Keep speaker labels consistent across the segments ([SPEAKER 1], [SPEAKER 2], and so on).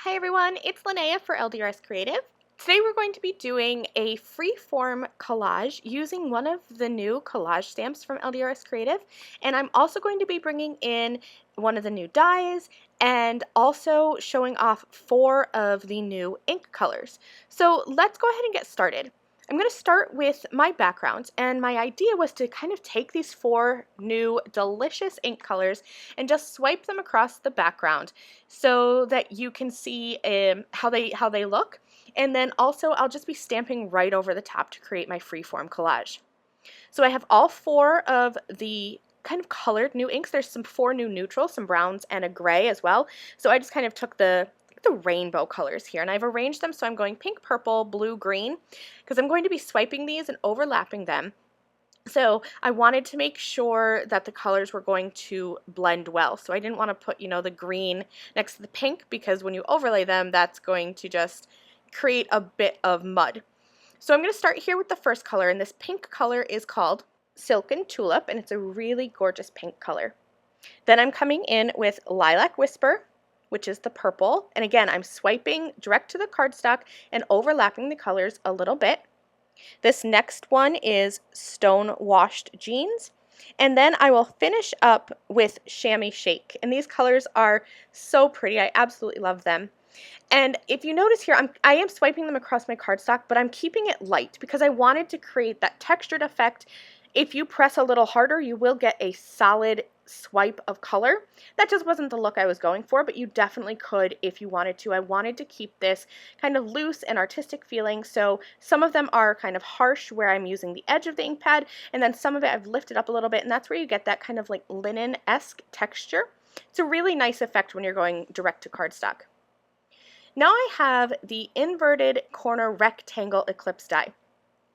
[SPEAKER 1] Hi everyone, it's Lynnea for LDRS Creative. Today we're going to be doing a freeform collage using one of the new collage stamps from LDRS Creative, and I'm also going to be bringing in one of the new dies and also showing off 4 of the new ink colors. So let's go ahead and get started. I'm going to start with my background, and my idea was to kind of take these 4 new delicious ink colors and just swipe them across the background so that you can see how they look. And then also I'll just be stamping right over the top to create my freeform collage. So I have all 4 of the kind of colored new inks. There's some 4 new neutrals, some browns and a gray as well. So I just kind of took the rainbow colors here, and I've arranged them so I'm going pink, purple, blue, green, because I'm going to be swiping these and overlapping them. So I wanted to make sure that the colors were going to blend well. So I didn't want to put, the green next to the pink, because when you overlay them, that's going to just create a bit of mud. So I'm going to start here with the first color, and this pink color is called Silken Tulip, and it's a really gorgeous pink color. Then I'm coming in with Lilac Whisper, which is the purple, and again I'm swiping direct to the cardstock and overlapping the colors a little bit. This next one is Stone Washed Jeans, and then I will finish up with Chamois Shake, and these colors are so pretty. I absolutely love them. And if you notice here, I am swiping them across my cardstock, but I'm keeping it light because I wanted to create that textured effect. If you press a little harder, you will get a solid swipe of color. That just wasn't the look I was going for, but you definitely could if you wanted to. I wanted to keep this kind of loose and artistic feeling, so some of them are kind of harsh where I'm using the edge of the ink pad, and then some of it I've lifted up a little bit, and that's where you get that kind of like linen-esque texture. It's a really nice effect when you're going direct to cardstock. Now I have the inverted corner rectangle eclipse die.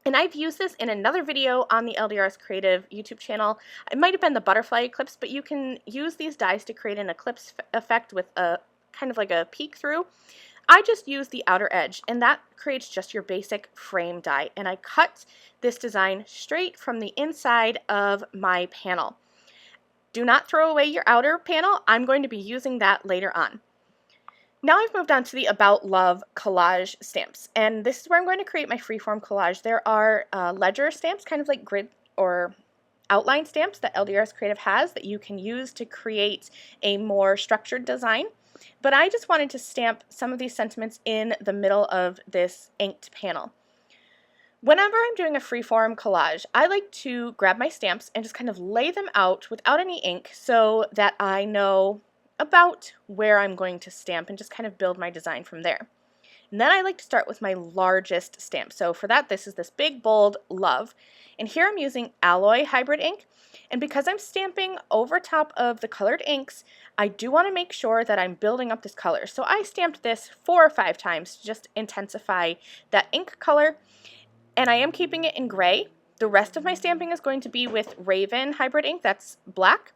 [SPEAKER 1] And I've used this in another video on the LDRS Creative YouTube channel. It might have been the butterfly eclipse, but you can use these dies to create an eclipse effect with a kind of like a peek through. I just use the outer edge, and that creates just your basic frame die. And I cut this design straight from the inside of my panel. Do not throw away your outer panel. I'm going to be using that later on. Now I've moved on to the About Love collage stamps, and this is where I'm going to create my freeform collage. There are ledger stamps, kind of like grid or outline stamps that LDRS Creative has that you can use to create a more structured design, but I just wanted to stamp some of these sentiments in the middle of this inked panel. Whenever I'm doing a freeform collage, I like to grab my stamps and just kind of lay them out without any ink so that I know about where I'm going to stamp and just kind of build my design from there. And then I like to start with my largest stamp. So for that, this is this big, bold Love. And here I'm using Alloy Hybrid ink. And because I'm stamping over top of the colored inks, I do want to make sure that I'm building up this color. So I stamped this 4 or 5 times to just intensify that ink color. And I am keeping it in gray. The rest of my stamping is going to be with Raven Hybrid ink, that's black.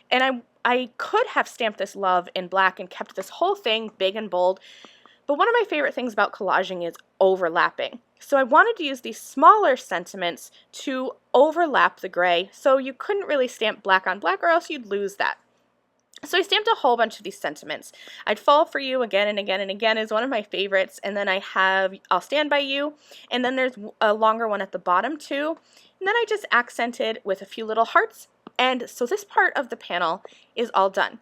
[SPEAKER 1] And I could have stamped this Love in black and kept this whole thing big and bold, but one of my favorite things about collaging is overlapping. So I wanted to use these smaller sentiments to overlap the gray, so you couldn't really stamp black on black or else you'd lose that. So I stamped a whole bunch of these sentiments. I'd Fall for You again and again and again is one of my favorites, and then I have I'll Stand By You, and then there's a longer one at the bottom too. And then I just accented with a few little hearts. And so this part of the panel is all done.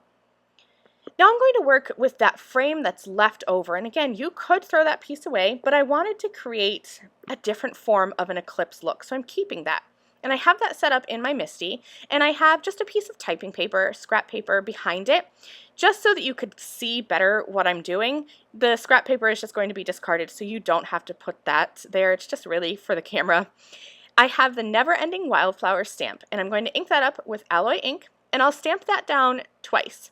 [SPEAKER 1] Now I'm going to work with that frame that's left over. And again, you could throw that piece away, but I wanted to create a different form of an eclipse look. So I'm keeping that. And I have that set up in my MISTI, and I have just a piece of typing paper, scrap paper behind it, just so that you could see better what I'm doing. The scrap paper is just going to be discarded, so you don't have to put that there. It's just really for the camera. I have the Never-Ending Wildflower stamp, and I'm going to ink that up with Alloy ink, and I'll stamp that down twice.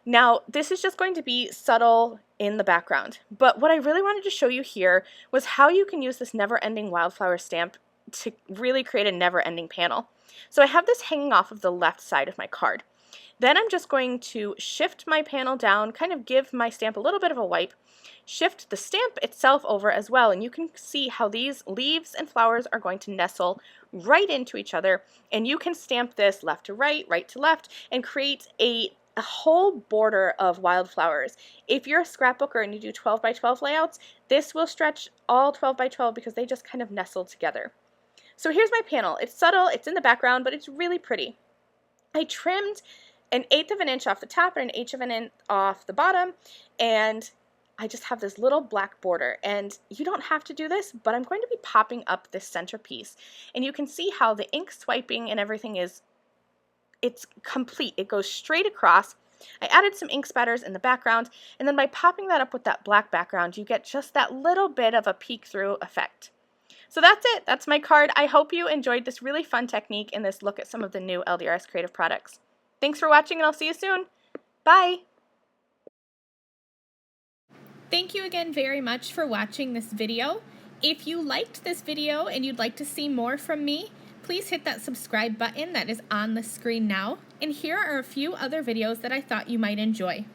[SPEAKER 1] Now, this is just going to be subtle in the background, but what I really wanted to show you here was how you can use this Never-Ending Wildflower stamp to really create a never-ending panel. So I have this hanging off of the left side of my card. Then I'm just going to shift my panel down, kind of give my stamp a little bit of a wipe, shift the stamp itself over as well, and you can see how these leaves and flowers are going to nestle right into each other, and you can stamp this left to right, right to left, and create a a whole border of wildflowers. If you're a scrapbooker and you do 12 by 12 layouts, this will stretch all 12 by 12 because they just kind of nestle together. So here's my panel. It's subtle, it's in the background, but it's really pretty. I trimmed 1/8 of an inch off the top and 1/8 of an inch off the bottom, and I just have this little black border. And you don't have to do this, but I'm going to be popping up this centerpiece. And you can see how the ink swiping and everything it's complete. It goes straight across. I added some ink spatters in the background, and then by popping that up with that black background, you get just that little bit of a peek through effect. So that's it. That's my card. I hope you enjoyed this really fun technique and this look at some of the new LDRS Creative products. Thanks for watching, and I'll see you soon. Bye! Thank you again very much for watching this video. If you liked this video and you'd like to see more from me, please hit that subscribe button that is on the screen now. And here are a few other videos that I thought you might enjoy.